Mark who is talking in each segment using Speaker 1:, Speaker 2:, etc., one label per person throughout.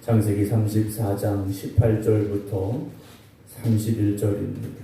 Speaker 1: 창세기 34장 18절부터 31절입니다.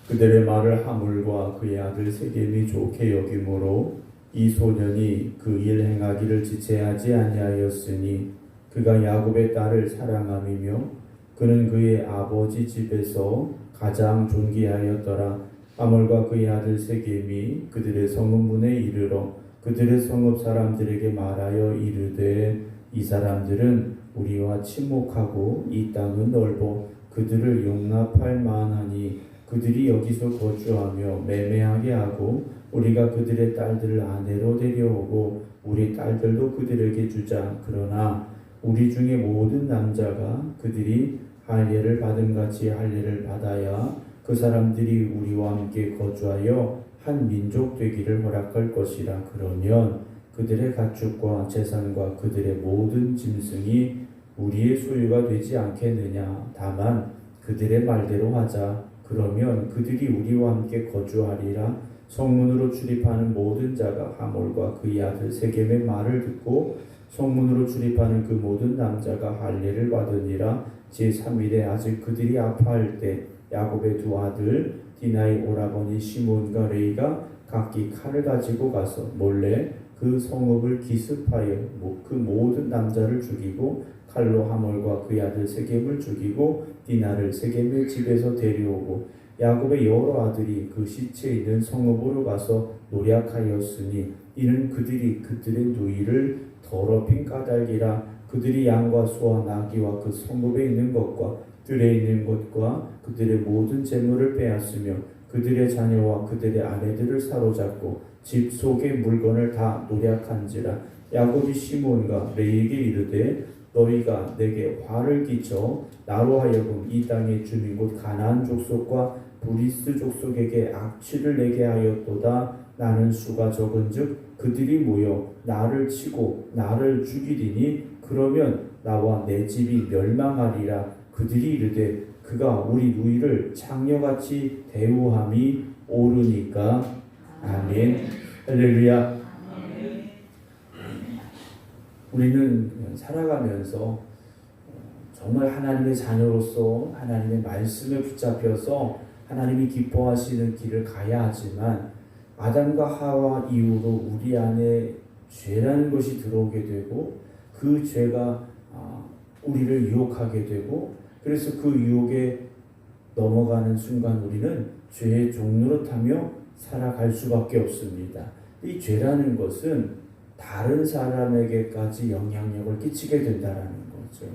Speaker 1: 그들의 말을 하물과 그의 아들 세겜이 좋게 여김으로 이 소년이 그 일 행하기를 지체하지 아니하였으니 그가 야곱의 딸을 사랑함이며 그는 그의 아버지 집에서 가장 존귀하였더라. 하물과 그의 아들 세겜이 그들의 성읍문에 이르러 그들의 성읍 사람들에게 말하여 이르되 이 사람들은 우리와 친목하고 이 땅은 넓어 그들을 용납할 만하니 그들이 여기서 거주하며 매매하게 하고 우리가 그들의 딸들을 아내로 데려오고 우리 딸들도 그들에게 주자. 그러나 우리 중에 모든 남자가 그들이 할례를 받은 같이 할례를 받아야 그 사람들이 우리와 함께 거주하여 한 민족 되기를 허락할 것이라. 그러면 그들의 가축과 재산과 그들의 모든 짐승이 우리의 소유가 되지 않겠느냐. 다만 그들의 말대로 하자. 그러면 그들이 우리와 함께 거주하리라. 성문으로 출입하는 모든 자가 하몰과 그의 아들 세겜의 말을 듣고 성문으로 출입하는 그 모든 남자가 할례를 받으니라. 제3일에 아직 그들이 아파할 때 야곱의 두 아들 디나의 오라버니 시몬과 레이가 각기 칼을 가지고 가서 몰래 그 성읍을 기습하여 그 모든 남자를 죽이고 칼로 하몰과 그의 아들 세겜을 죽이고 디나를 세겜의 집에서 데려오고 야곱의 여러 아들이 그 시체 있는 성읍으로 가서 노략하였으니 이는 그들이 그들의 누이를 더럽힌 까닭이라. 그들이 양과 소와 나귀와 그 성읍에 있는 것과 들에 있는 것과 그들의 모든 재물을 빼앗으며 그들의 자녀와 그들의 아내들을 사로잡고 집 속의 물건을 다 노략한지라. 야곱이 시몬과 레이에게 이르되 너희가 내게 화를 끼쳐 나로 하여금 이 땅의 주민 곧 가나안 족속과 브리스 족속에게 악취를 내게 하였도다. 나는 수가 적은즉 그들이 모여 나를 치고 나를 죽이리니 그러면 나와 내 집이 멸망하리라. 그들이 이르되 그가 우리 누이를 창녀같이 대우함이 옳으니까. 아멘. 할렐루야. 우리는 살아가면서 정말 하나님의 자녀로서 하나님의 말씀에 붙잡혀서 하나님이 기뻐하시는 길을 가야 하지만 아담과 하와 이후로 우리 안에 죄라는 것이 들어오게 되고 그 죄가 우리를 유혹하게 되고 그래서 그 유혹에 넘어가는 순간 우리는 죄의 종노릇하며 살아갈 수밖에 없습니다. 이 죄라는 것은 다른 사람에게까지 영향력을 끼치게 된다는 거죠.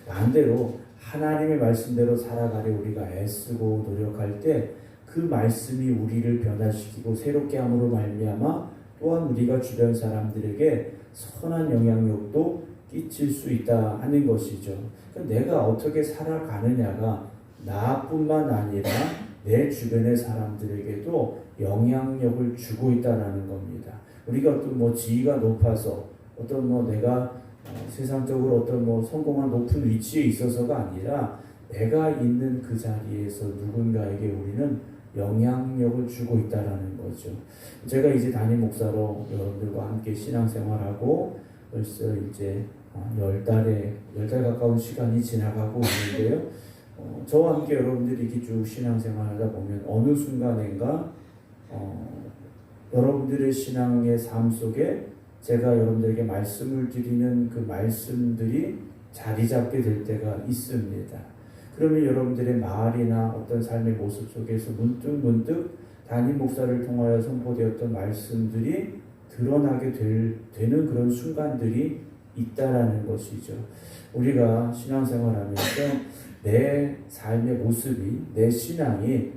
Speaker 1: 반대로 하나님의 말씀대로 살아가려 우리가 애쓰고 노력할 때 그 말씀이 우리를 변화시키고 새롭게 함으로 말미암아 또한 우리가 주변 사람들에게 선한 영향력도 끼칠 수 있다 하는 것이죠. 내가 어떻게 살아가느냐가 나뿐만 아니라 내 주변의 사람들에게도 영향력을 주고 있다는 겁니다. 우리가 어떤 지위가 높아서 어떤 내가 세상적으로 어떤 성공한 높은 위치에 있어서가 아니라 내가 있는 그 자리에서 누군가에게 우리는 영향력을 주고 있다라는 거죠. 제가 이제 담임 목사로 여러분들과 함께 신앙생활하고 벌써 이제 10달 가까운 시간이 지나가고 있는데요. 저와 함께 여러분들이 이렇게 쭉 신앙생활하다 보면 어느 순간인가 여러분들의 신앙의 삶 속에 제가 여러분들에게 말씀을 드리는 그 말씀들이 자리 잡게 될 때가 있습니다. 그러면 여러분들의 말이나 어떤 삶의 모습 속에서 문득 담임 목사를 통하여 선포되었던 말씀들이 드러나게 되는 그런 순간들이 있다라는 것이죠. 우리가 신앙생활하면서 내 삶의 모습이, 내 신앙이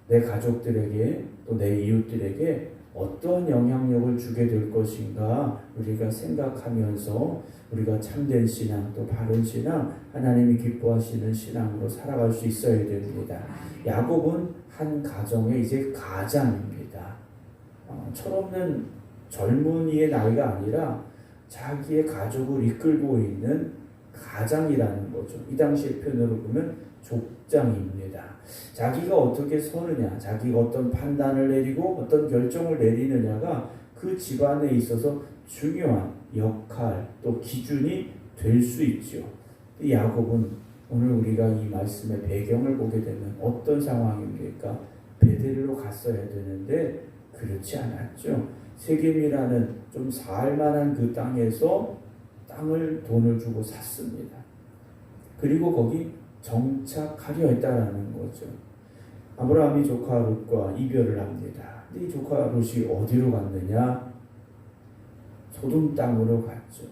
Speaker 1: 내 가족들에게 또 내 이웃들에게 어떤 영향력을 주게 될 것인가 우리가 생각하면서 우리가 참된 신앙 또 바른 신앙 하나님이 기뻐하시는 신앙으로 살아갈 수 있어야 됩니다. 야곱은 한 가정의 이제 가장입니다. 철없는 젊은이의 나이가 아니라 자기의 가족을 이끌고 있는 가장이라는 거죠. 이 당시의 표현으로 보면 족장입니다. 자기가 어떻게 서느냐, 자기가 어떤 판단을 내리고 어떤 결정을 내리느냐가 그 집안에 있어서 중요한 역할 또 기준이 될 수 있죠. 야곱은 오늘 우리가 이 말씀의 배경을 보게 되면 어떤 상황입니까? 베델로 갔어야 되는데 그렇지 않았죠. 세겜이라는 좀 살만한 그 땅에서 땅을 돈을 주고 샀습니다. 그리고 거기 정착하려 했다라는 거죠. 아브라함이 조카 롯과 이별을 합니다. 근데 이 조카 롯이 어디로 갔느냐? 소돔 땅으로 갔죠.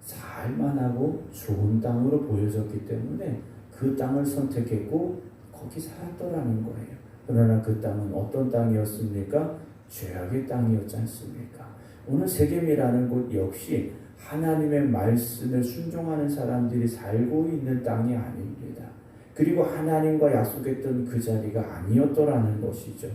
Speaker 1: 살만하고 좋은 땅으로 보여졌기 때문에 그 땅을 선택했고 거기 살았더라는 거예요. 그러나 그 땅은 어떤 땅이었습니까? 죄악의 땅이었지 않습니까? 오늘 세겜이라는 곳 역시 하나님의 말씀에 순종하는 사람들이 살고 있는 땅이 아닙니다. 그리고 하나님과 약속했던 그 자리가 아니었더라는 것이죠.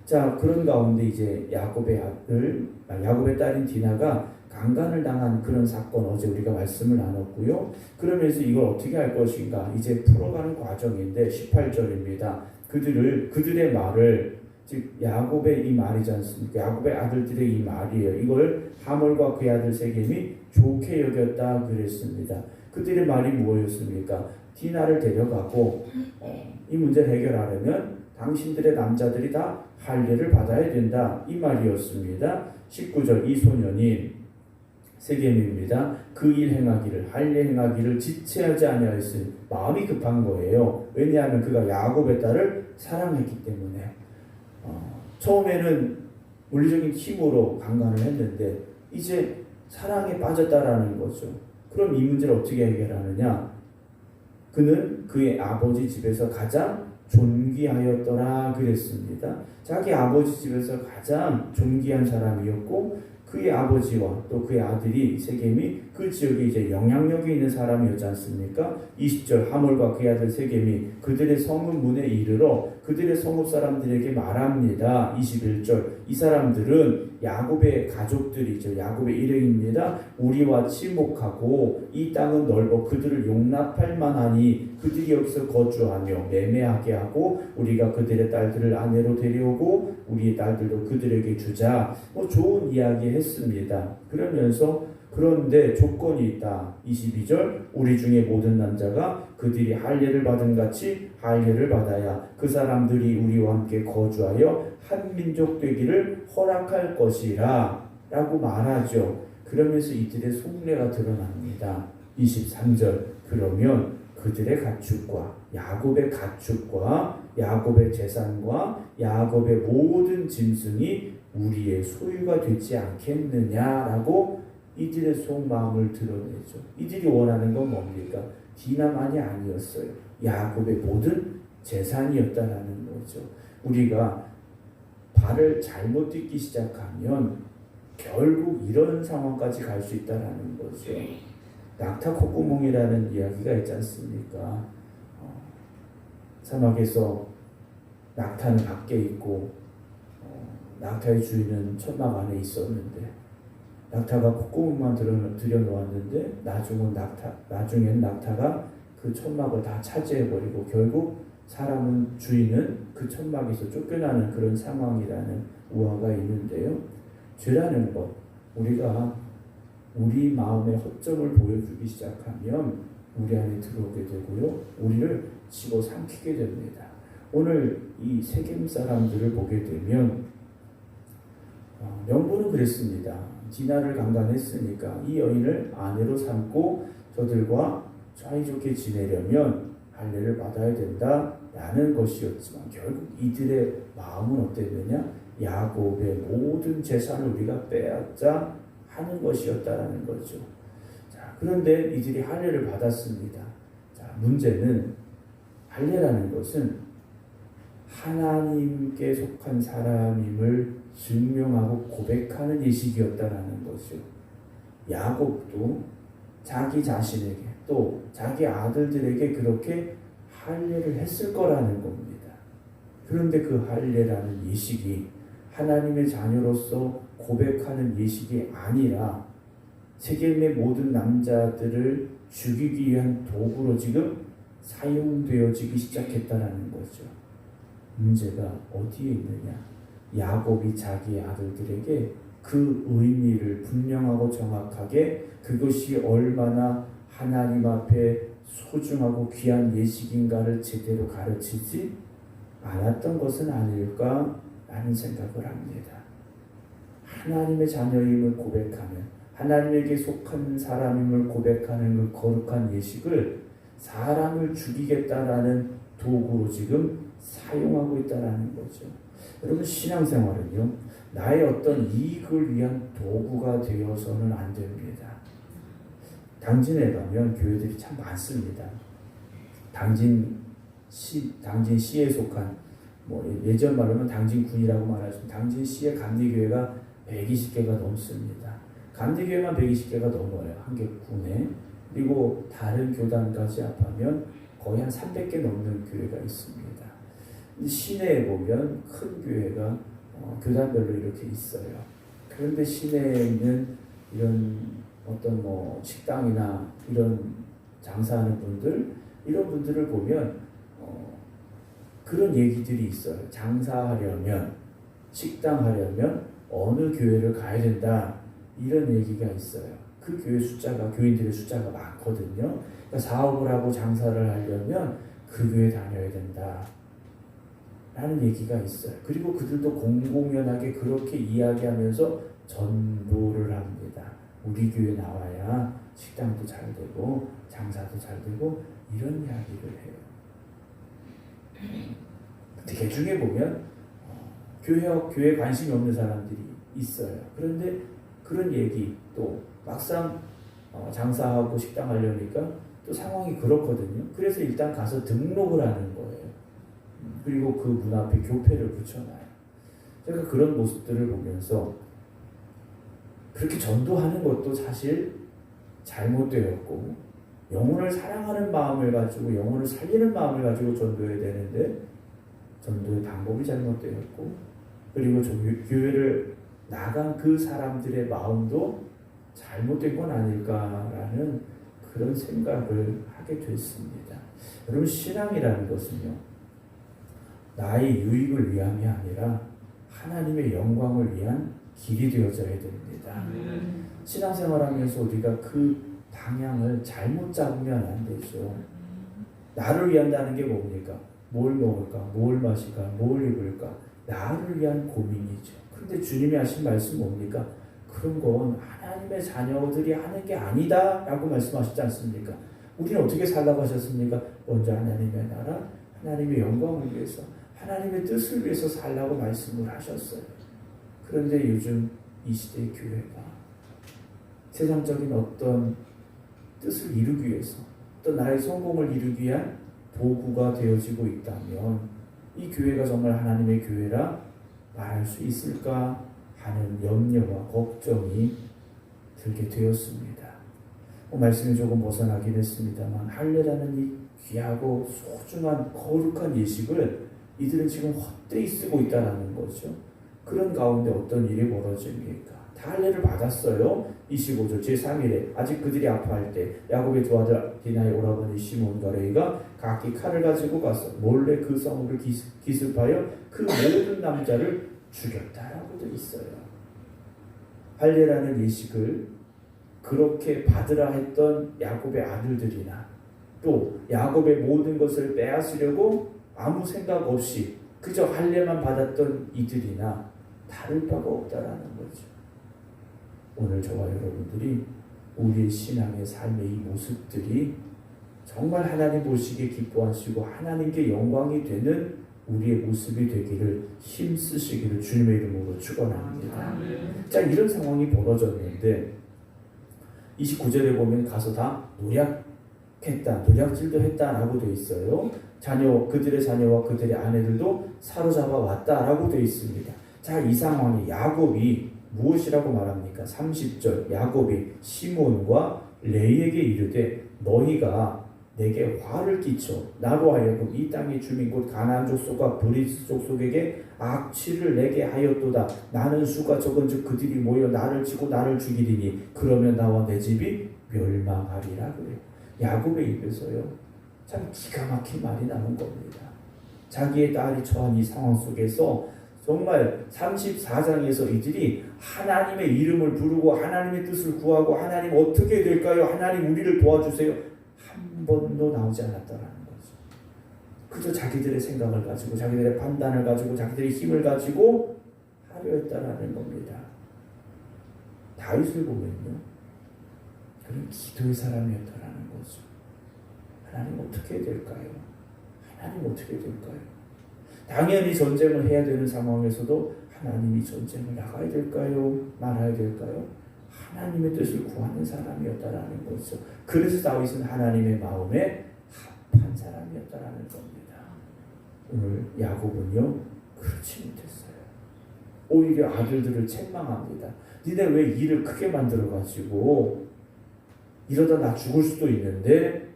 Speaker 1: 자, 그런 가운데 이제 야곱의 딸인 디나가 강간을 당한 그런 사건 어제 우리가 말씀을 나눴고요. 그러면서 이걸 어떻게 할 것인가 이제 풀어가는 과정인데 18절입니다. 그들의 말을 즉 야곱의 이 말이지 않습니까? 야곱의 아들들의 이 말이에요. 이걸 하몰과 그의 아들 세겜이 좋게 여겼다 그랬습니다. 그들의 말이 무엇이었습니까? 디나를 데려가고 이 문제를 해결하려면 당신들의 남자들이 다 할례를 받아야 된다 이 말이었습니다. 19절 이 소년이 세겜입니다. 그 일 행하기를 할례 행하기를 지체하지 아니하였으니 마음이 급한 거예요. 왜냐하면 그가 야곱의 딸을 사랑했기 때문에 처음에는 물리적인 힘으로 강간을 했는데 이제 사랑에 빠졌다라는 거죠. 그럼 이 문제를 어떻게 해결하느냐? 그는 그의 아버지 집에서 가장 존귀하였더라 그랬습니다. 자기 아버지 집에서 가장 존귀한 사람이었고 그의 아버지와 또 그의 아들이 세겜이 그 지역에 이제 영향력이 있는 사람이었지 않습니까? 20절 하몰과 그의 아들 세겜이 그들의 성읍 문에 이르러 그들의 성읍 사람들에게 말합니다. 21절 이 사람들은 야곱의 가족들이죠. 야곱의 일행입니다. 우리와 친목하고 이 땅은 넓어 그들을 용납할 만하니 그들이 여기서 거주하며 매매하게 하고 우리가 그들의 딸들을 아내로 데려오고 우리의 딸들도 그들에게 주자. 좋은 이야기 했습니다. 그러면서 그런데 조건이 있다. 22절 우리 중에 모든 남자가 그들이 할례를 받은 같이 할례를 받아야 그 사람들이 우리와 함께 거주하여 한 민족 되기를 허락할 것이라 라고 말하죠. 그러면서 이들의 속내가 드러납니다. 23절 그러면 그들의 가축과 야곱의 가축과 야곱의 재산과 야곱의 모든 짐승이 우리의 소유가 되지 않겠느냐라고 이들의 속마음을 드러내죠. 이들이 원하는 건 뭡니까? 디나만이 아니었어요. 야곱의 모든 재산이었다라는 거죠. 우리가 발을 잘못 딛기 시작하면 결국 이런 상황까지 갈 수 있다라는 거죠. 낙타 콧구멍이라는 이야기가 있지 않습니까? 사막에서 낙타는 밖에 있고 낙타의 주인은 천막 안에 있었는데 낙타가 콧구멍만 들여놓았는데 나중엔 낙타가 그 천막을 다 차지해버리고 결국 주인은 그 천막에서 쫓겨나는 그런 상황이라는 우화가 있는데요. 죄라는 것, 우리가 우리 마음의 허점을 보여주기 시작하면 우리 안에 들어오게 되고요. 우리를 집어삼키게 됩니다. 오늘 이 세겜 사람들을 보게 되면 명분은 그랬습니다. 디나를 강간했으니까 이 여인을 아내로 삼고 저들과 사이좋게 지내려면 할례를 받아야 된다라는 것이었지만 결국 이들의 마음은 어땠느냐? 야곱의 모든 재산을 우리가 빼앗자 하는 것이었다라는 거죠. 자, 그런데 이들이 할례를 받았습니다. 자, 문제는 할례라는 것은 하나님께 속한 사람임을 증명하고 고백하는 예식이었다라는 거죠. 야곱도 자기 자신에게 또 자기 아들들에게 그렇게 할례를 했을 거라는 겁니다. 그런데 그 할례라는 예식이 하나님의 자녀로서 고백하는 예식이 아니라 세겜의 모든 남자들을 죽이기 위한 도구로 지금 사용되어지기 시작했다라는 거죠. 문제가 어디에 있느냐? 야곱이 자기 아들들에게 그 의미를 분명하고 정확하게 그것이 얼마나 하나님 앞에 소중하고 귀한 예식인가를 제대로 가르치지 않았던 것은 아닐까라는 생각을 합니다. 하나님의 자녀임을 고백하면, 하나님에게 속한 사람임을 고백하는 그 거룩한 예식을 사람을 죽이겠다라는 도구로 지금 사용하고 있다라는 거죠. 여러분, 신앙생활은요, 나의 어떤 이익을 위한 도구가 되어서는 안 됩니다. 당진에 가면 교회들이 참 많습니다. 당진시에 속한, 예전 말로는 당진군이라고 말하죠. 당진시의 감리교회가 120개가 넘습니다. 감리교회만 120개가 넘어요. 한 개 군에. 그리고 다른 교단까지 합하면 거의 한 300개 넘는 교회가 있습니다. 시내에 보면 큰 교회가 교단별로 이렇게 있어요. 그런데 시내에 있는 이런 어떤 식당이나 이런 장사하는 분들, 이런 분들을 보면 그런 얘기들이 있어요. 장사하려면, 식당 하려면 어느 교회를 가야 된다, 이런 얘기가 있어요. 그 교회 숫자가, 교인들의 숫자가 많거든요. 그러니까 사업을 하고 장사를 하려면 그 교회 다녀야 된다 라는 얘기가 있어요. 그리고 그들도 공공연하게 그렇게 이야기하면서 전도를 합니다. 우리 교회 나와야 식당도 잘 되고 장사도 잘 되고, 이런 이야기를 해요. 그 중에 보면 교회에 관심이 없는 사람들이 있어요. 그런데 그런 얘기, 또 막상 장사하고 식당 하려니까 또 상황이 그렇거든요. 그래서 일단 가서 등록을 하는 거예요. 그리고 그 문 앞에 교패를 붙여놔요. 제가 그런 모습들을 보면서 그렇게 전도하는 것도 사실 잘못되었고, 영혼을 사랑하는 마음을 가지고, 영혼을 살리는 마음을 가지고 전도해야 되는데 전도의 방법이 잘못되었고, 그리고 교회를 나간 그 사람들의 마음도 잘못된 건 아닐까라는 그런 생각을 하게 됐습니다. 여러분, 신앙이라는 것은요, 나의 유익을 위함이 아니라 하나님의 영광을 위한 길이 되어져야 됩니다. 신앙생활하면서 우리가 그 방향을 잘못 잡으면 안 되죠. 나를 위한다는 게 뭡니까? 뭘 먹을까? 뭘 마실까? 뭘 입을까? 나를 위한 고민이죠. 그런데 주님이 하신 말씀 뭡니까? 그런 건 하나님의 자녀들이 하는 게 아니다 라고 말씀하시지 않습니까? 우리는 어떻게 살라고 하셨습니까? 먼저 하나님의 나라, 하나님의 영광을 위해서, 하나님의 뜻을 위해서 살라고 말씀을 하셨어요. 그런데 요즘 이 시대의 교회가 세상적인 어떤 뜻을 이루기 위해서, 또 나의 성공을 이루기 위한 도구가 되어지고 있다면 이 교회가 정말 하나님의 교회라 말할 수 있을까 하는 염려와 걱정이 들게 되었습니다. 말씀이 조금 벗어나긴 했습니다만, 할례라는 이 귀하고 소중한 거룩한 예식을 이들은 지금 헛되이 쓰고 있다는 거죠. 그런 가운데 어떤 일이 벌어집니까? 다 할례를 받았어요. 25절 제3일에 아직 그들이 아파할 때 야곱의 두 아들 디나의 오라버니 시몬과 레이가 각기 칼을 가지고 가서 몰래 그 성읍을 기습하여 그 모든 남자를 죽였다라고 되어 있어요. 할례라는 예식을 그렇게 받으라 했던 야곱의 아들들이나, 또 야곱의 모든 것을 빼앗으려고 아무 생각 없이 그저 할례만 받았던 이들이나 다를 바가 없다라는 거죠. 오늘 저와 여러분들이 우리의 신앙의 삶의 이 모습들이 정말 하나님 보시기에 기뻐하시고 하나님께 영광이 되는 우리의 모습이 되기를 힘쓰시기를 주님의 이름으로 축원합니다. 자, 이런 상황이 벌어졌는데 29절에 보면 가서 다 노략질도 했다라고 되어 있어요. 그들의 자녀와 그들의 아내들도 사로잡아 왔다라고 되어 있습니다. 자, 이 상황이 야곱이 무엇이라고 말합니까? 30절 야곱이 시몬과 레이에게 이르되 너희가 내게 화를 끼쳐 나로 하여금 이 땅의 주민 곧 가나안 족속과 브리스 족속에게 악취를 내게 하였도다. 나는 수가 적은즉 그들이 모여 나를 치고 나를 죽이리니 그러면 나와 내 집이 멸망하리라 그래요. 야곱의 입에서요, 참 기가 막힌 말이 나온 겁니다. 자기의 딸이 처한 이 상황 속에서 정말 34장에서 이들이 하나님의 이름을 부르고 하나님의 뜻을 구하고 하나님 어떻게 될까요? 하나님 우리를 도와주세요. 한 번도 나오지 않았다라는 거죠. 그저 자기들의 생각을 가지고 자기들의 판단을 가지고 자기들의 힘을 가지고 하려 했다라는 겁니다. 다윗을 보면요, 그런 기도의 사람이었다라는 거죠. 하나님 어떻게 될까요? 하나님 어떻게 될까요? 당연히 전쟁을 해야 되는 상황에서도 하나님이 전쟁을 나가야 될까요? 말아야 될까요? 하나님의 뜻을 구하는 사람이었다라는 거죠. 그래서 다윗은 하나님의 마음에 합한 사람이었다라는 겁니다. 오늘 야곱은요, 그렇지 못했어요. 오히려 아들들을 책망합니다. 니네 왜 일을 크게 만들어가지고 이러다 나 죽을 수도 있는데,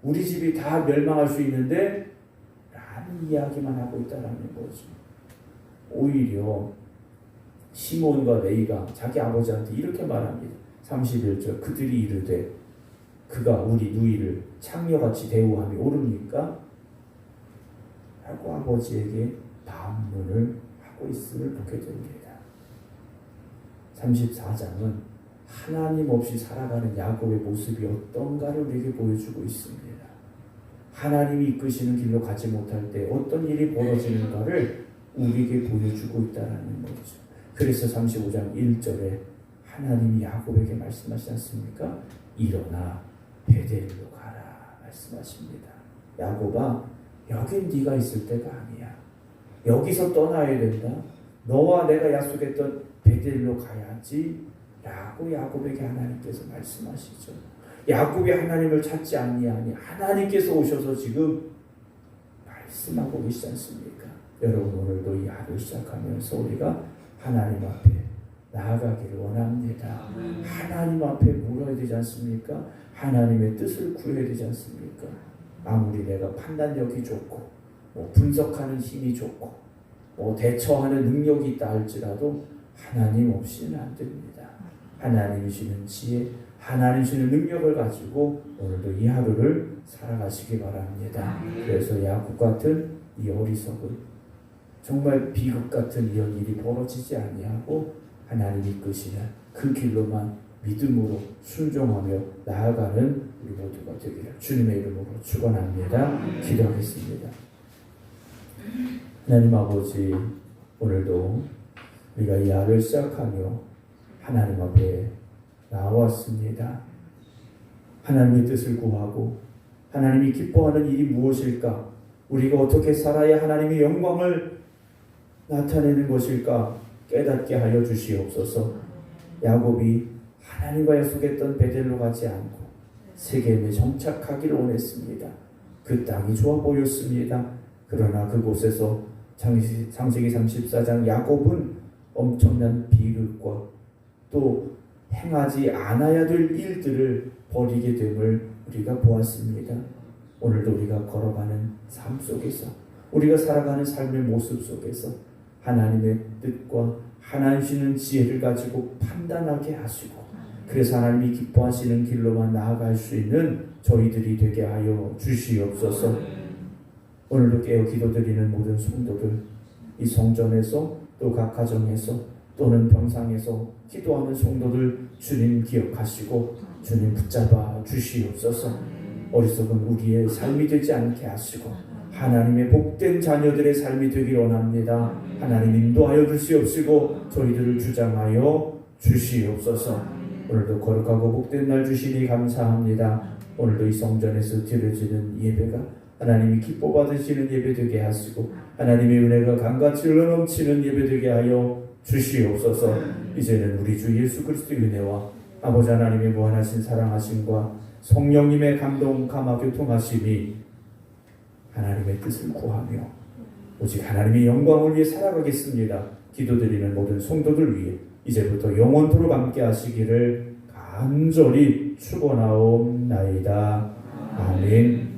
Speaker 1: 우리 집이 다 멸망할 수 있는데 라는 이야기만 하고 있다라는 거죠. 오히려 시몬과 레이가 자기 아버지한테 이렇게 말합니다. 31절, 그들이 이르되 그가 우리 누이를 창녀같이 대우함이 옳습니까? 라고 아버지에게 반문을 하고 있음을 보게 됩니다. 34장은 하나님 없이 살아가는 야곱의 모습이 어떤가를 우리에게 보여주고 있습니다. 하나님이 이끄시는 길로 가지 못할 때 어떤 일이 벌어지는가를 우리에게 보여주고 있다는 거죠. 그래서 35장 1절에 하나님이 야곱에게 말씀하시지 않습니까? 일어나 베델로 가라 말씀하십니다. 야곱아, 여긴 네가 있을 때가 아니야. 여기서 떠나야 된다. 너와 내가 약속했던 베델로 가야지 라고 야곱에게 하나님께서 말씀하시죠. 야곱이 하나님을 찾지 아니하니 하나님께서 오셔서 지금 말씀하고 계시지 않습니까? 여러분, 오늘도 이 하루 시작하면서 우리가 하나님 앞에 나아가기를 원합니다. 하나님 앞에 물어야 되지 않습니까? 하나님의 뜻을 구해야 되지 않습니까? 아무리 내가 판단력이 좋고 분석하는 힘이 좋고 대처하는 능력이 있다 할지라도 하나님 없이는 안 됩니다. 하나님이 주는 지혜, 하나님 주는 능력을 가지고 오늘도 이 하루를 살아가시기 바랍니다. 그래서 야곱 같은 이 어리석은 정말 비극 같은 이런 일이 벌어지지 아니하고 하나님이 이끄시는 그 길로만 믿음으로 순종하며 나아가는 우리 모두가 되기를 주님의 이름으로 축원합니다. 기도하겠습니다. 하나님 아버지, 오늘도 우리가 이 하루를 시작하며 하나님 앞에 나왔습니다. 하나님의 뜻을 구하고 하나님이 기뻐하는 일이 무엇일까? 우리가 어떻게 살아야 하나님의 영광을 나타내는 것일까? 깨닫게 하여 주시옵소서. 야곱이 하나님과 약속했던 베델로 가지 않고 세겜에 정착하기를 원했습니다. 그 땅이 좋아 보였습니다. 그러나 그곳에서 창세기 34장 야곱은 엄청난 비극과 또 행하지 않아야 될 일들을 벌이게 됨을 우리가 보았습니다. 오늘도 우리가 걸어가는 삶 속에서, 우리가 살아가는 삶의 모습 속에서 하나님의 뜻과 하나님 주시는 지혜를 가지고 판단하게 하시고, 그래서 하나님이 기뻐하시는 길로만 나아갈 수 있는 저희들이 되게 하여 주시옵소서. 오늘도 깨어 기도드리는 모든 성도들, 이 성전에서 또 각 가정에서 또는 병상에서 기도하는 성도들 주님 기억하시고 주님 붙잡아 주시옵소서. 어리석은 우리의 삶이 되지 않게 하시고 하나님의 복된 자녀들의 삶이 되길 원합니다. 하나님 인도하여 주시옵시고 저희들을 주장하여 주시옵소서. 오늘도 거룩하고 복된 날 주시니 감사합니다. 오늘도 이 성전에서 드려지는 예배가 하나님이 기뻐 받으시는 예배 되게 하시고 하나님의 은혜가 강같이 흘러넘치는 예배 되게 하여 주시옵소서. 이제는 우리 주 예수 그리스도의 은혜와 아버지 하나님의 무한하신 사랑하심과 성령님의 감동 감화 교통하심이 하나님의 뜻을 구하며 오직 하나님의 영광을 위해 살아가겠습니다. 기도드리는 모든 성도들 위해 이제부터 영원토록 함께 하시기를 간절히 축원하옵나이다. 아멘.